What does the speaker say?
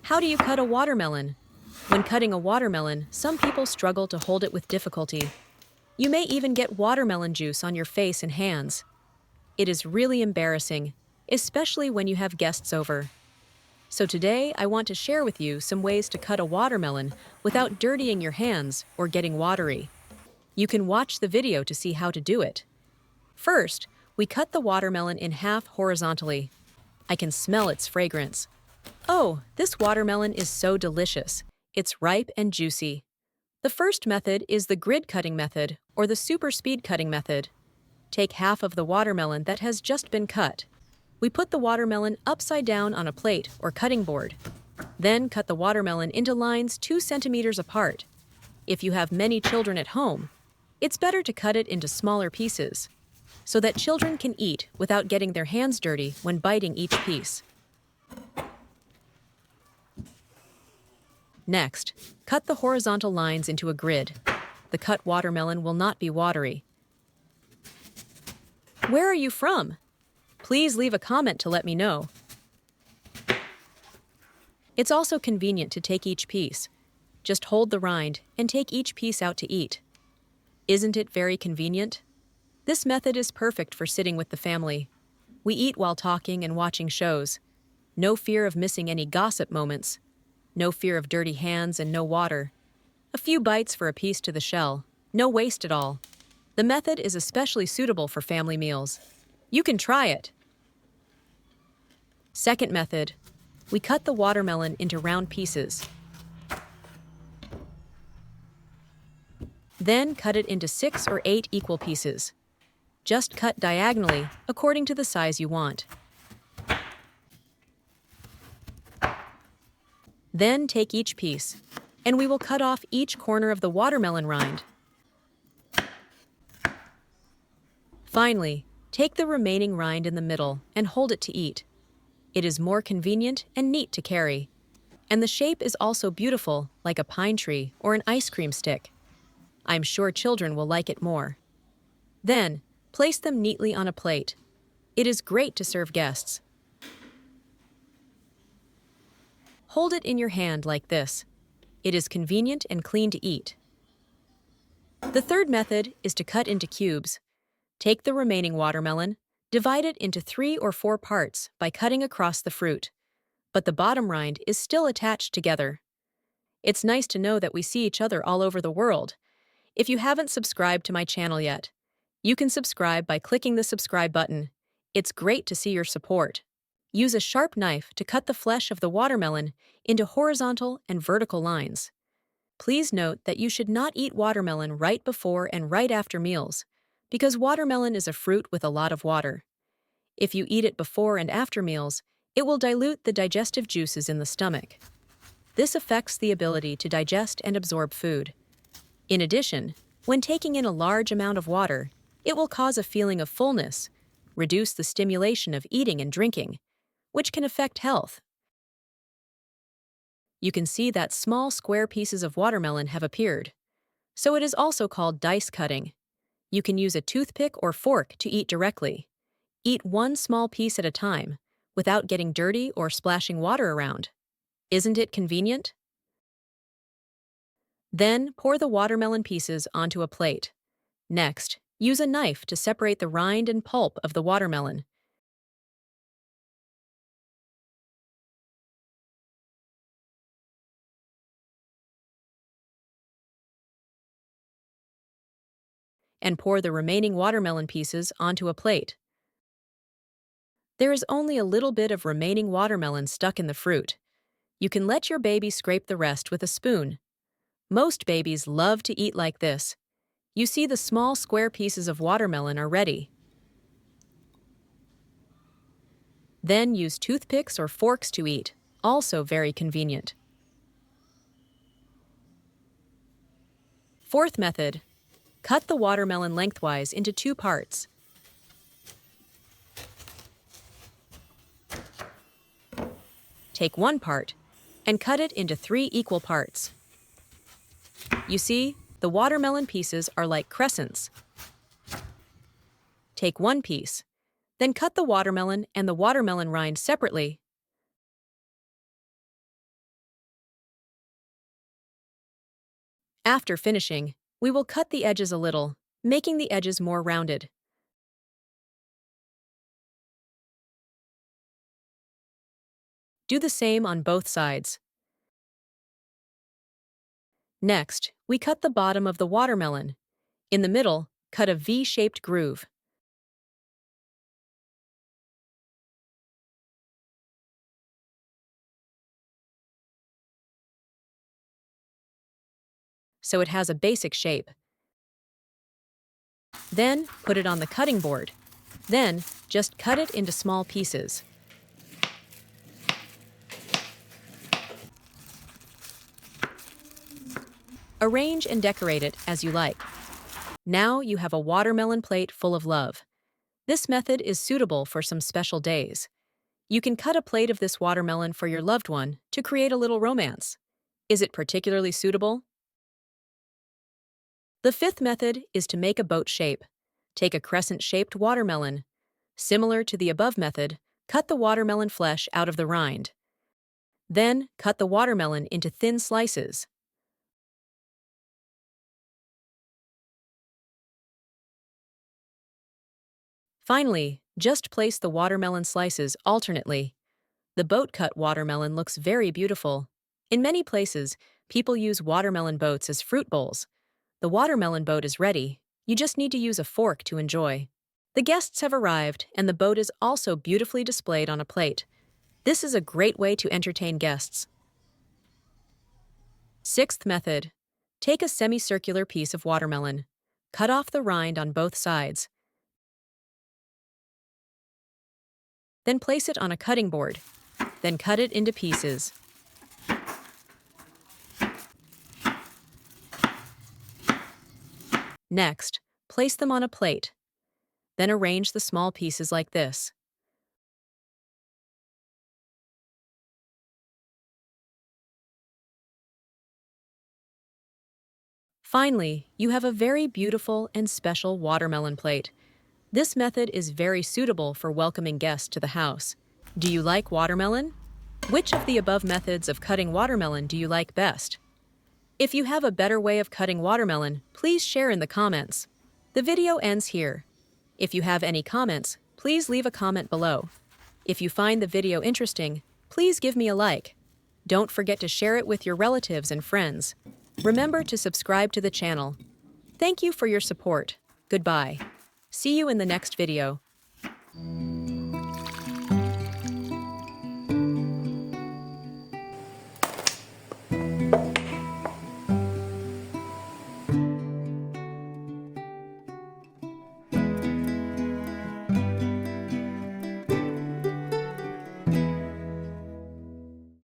How do you cut a watermelon? When cutting a watermelon, some people struggle to hold it with difficulty. You may even get watermelon juice on your face and hands. It is really embarrassing, especially when you have guests over. So today, I want to share with you some ways to cut a watermelon without dirtying your hands or getting watery. You can watch the video to see how to do it. First, we cut the watermelon in half horizontally. I can smell its fragrance. Oh, this watermelon is so delicious. It's ripe and juicy. The first method is the grid cutting method or the super speed cutting method. Take half of the watermelon that has just been cut. We put the watermelon upside down on a plate or cutting board. Then cut the watermelon into lines 2 centimeters apart. If you have many children at home, it's better to cut it into smaller pieces so that children can eat without getting their hands dirty when biting each piece. Next, cut the horizontal lines into a grid. The cut watermelon will not be watery. Where are you from? Please leave a comment to let me know. It's also convenient to take each piece. Just hold the rind and take each piece out to eat. Isn't it very convenient? This method is perfect for sitting with the family. We eat while talking and watching shows. No fear of missing any gossip moments. No fear of dirty hands and no water. A few bites for a piece to the shell. No waste at all. The method is especially suitable for family meals. You can try it. Second method. We cut the watermelon into round pieces. Then cut it into 6 or 8 equal pieces. Just cut diagonally according to the size you want. Then take each piece, and we will cut off each corner of the watermelon rind. Finally, take the remaining rind in the middle and hold it to eat. It is more convenient and neat to carry. And the shape is also beautiful, like a pine tree or an ice cream stick. I'm sure children will like it more. Then, place them neatly on a plate. It is great to serve guests. Hold it in your hand like this. It is convenient and clean to eat. The third method is to cut into cubes. Take the remaining watermelon, divide it into 3 or 4 parts by cutting across the fruit, but the bottom rind is still attached together. It's nice to know that we see each other all over the world. If you haven't subscribed to my channel yet, you can subscribe by clicking the subscribe button. It's great to see your support. Use a sharp knife to cut the flesh of the watermelon into horizontal and vertical lines. Please note that you should not eat watermelon right before and right after meals, because watermelon is a fruit with a lot of water. If you eat it before and after meals, it will dilute the digestive juices in the stomach. This affects the ability to digest and absorb food. In addition, when taking in a large amount of water, it will cause a feeling of fullness, reduce the stimulation of eating and drinking, which can affect health. You can see that small square pieces of watermelon have appeared. So it is also called dice cutting. You can use a toothpick or fork to eat directly. Eat one small piece at a time, without getting dirty or splashing water around. Isn't it convenient? Then pour the watermelon pieces onto a plate. Next, use a knife to separate the rind and pulp of the watermelon. And pour the remaining watermelon pieces onto a plate. There is only a little bit of remaining watermelon stuck in the fruit. You can let your baby scrape the rest with a spoon. Most babies love to eat like this. You see the small square pieces of watermelon are ready. Then use toothpicks or forks to eat, also very convenient. Fourth method. Cut the watermelon lengthwise into 2 parts. Take one part and cut it into 3 equal parts. You see, the watermelon pieces are like crescents. Take one piece, then cut the watermelon and the watermelon rind separately. After finishing, we will cut the edges a little, making the edges more rounded. Do the same on both sides. Next, we cut the bottom of the watermelon. In the middle, cut a V-shaped groove. So it has a basic shape. Then, put it on the cutting board. Then, just cut it into small pieces. Arrange and decorate it as you like. Now you have a watermelon plate full of love. This method is suitable for some special days. You can cut a plate of this watermelon for your loved one to create a little romance. Is it particularly suitable? The fifth method is to make a boat shape. Take a crescent-shaped watermelon. Similar to the above method, cut the watermelon flesh out of the rind. Then, cut the watermelon into thin slices. Finally, just place the watermelon slices alternately. The boat-cut watermelon looks very beautiful. In many places, people use watermelon boats as fruit bowls. The watermelon boat is ready. You just need to use a fork to enjoy. The guests have arrived, and the boat is also beautifully displayed on a plate. This is a great way to entertain guests. Sixth method. Take a semicircular piece of watermelon. Cut off the rind on both sides. Then place it on a cutting board. Then cut it into pieces. Next, place them on a plate. Then arrange the small pieces like this. Finally, you have a very beautiful and special watermelon plate. This method is very suitable for welcoming guests to the house. Do you like watermelon? Which of the above methods of cutting watermelon do you like best? If you have a better way of cutting watermelon, please share in the comments. The video ends here. If you have any comments, please leave a comment below. If you find the video interesting, please give me a like. Don't forget to share it with your relatives and friends. Remember to subscribe to the channel. Thank you for your support. Goodbye. See you in the next video.